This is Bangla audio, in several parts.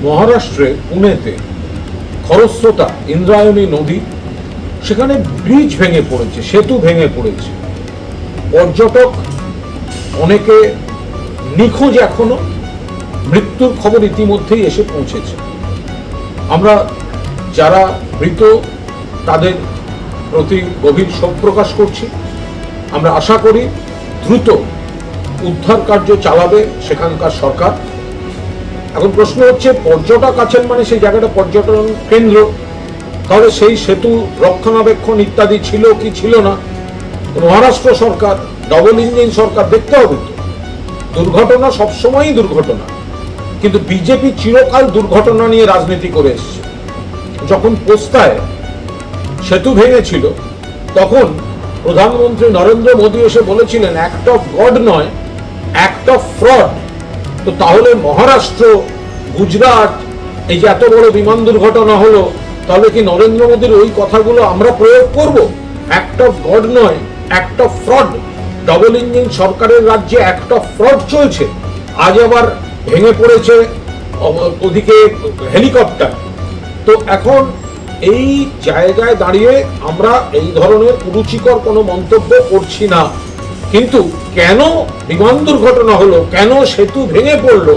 মহারাষ্ট্রে পুনেতে খরস্রোতা ইন্দ্রায়ণী নদী, সেখানে ব্রিজ ভেঙে পড়েছে, সেতু ভেঙে পড়েছে। পর্যটক অনেকে নিখোঁজ, এখনো মৃত্যুর খবর ইতিমধ্যেই এসে পৌঁছেছে। আমরা যারা মৃত তাদের প্রতি গভীর শোক প্রকাশ করছি। আমরা আশা করি দ্রুত উদ্ধার কার্য চালাবে সেখানকার সরকার। এখন প্রশ্ন হচ্ছে, পর্যটক আছেন মানে সেই জায়গাটা পর্যটন কেন্দ্র, তাহলে সেই সেতু রক্ষণাবেক্ষণ ইত্যাদি ছিল কি ছিল না? মহারাষ্ট্র সরকার, ডবল ইঞ্জিন সরকার, দেখতে হবে তো। দুর্ঘটনা সবসময়ই দুর্ঘটনা, কিন্তু বিজেপি চিরকাল দুর্ঘটনা নিয়ে রাজনীতি করে এসছে। যখন পোস্তায় সেতু ভেঙেছিল তখন প্রধানমন্ত্রী নরেন্দ্র মোদী এসে বলেছিলেন অ্যাক্ট অফ গড নয়, অ্যাক্ট অফ ফ্রড। তো তাহলে মহারাষ্ট্র, গুজরাট, এই যে এত বড় বিমান দুর্ঘটনা হলো, তাহলে কি নরেন্দ্র মোদীর ওই কথাগুলো আমরা প্রয়োগ করব? অ্যাক্ট অফ গড নয়, act of fraud. Double engine সরকারের রাজ্যে অ্যাক্ট অফ ফ্রড চলছে। আজ আবার ভেঙে পড়েছে ওদিকে হেলিকপ্টার। তো এখন এই জায়গায় দাঁড়িয়ে আমরা এই ধরনের কুরুচিকর কোনো মন্তব্য করছি না, কিন্তু কেন বিমান দুর্ঘটনা হলো, কেন সেতু ভেঙে পড়লো,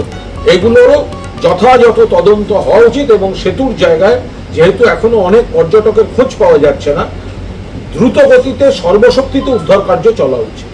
এগুলোরও যথাযথ তদন্ত হওয়া উচিত। এবং সেতুর জায়গায় যেহেতু এখনো অনেক পর্যটকের খোঁজ পাওয়া যাচ্ছে না, দ্রুত গতিতে সর্বশক্তিতে উদ্ধার কার্য চলা উচিত।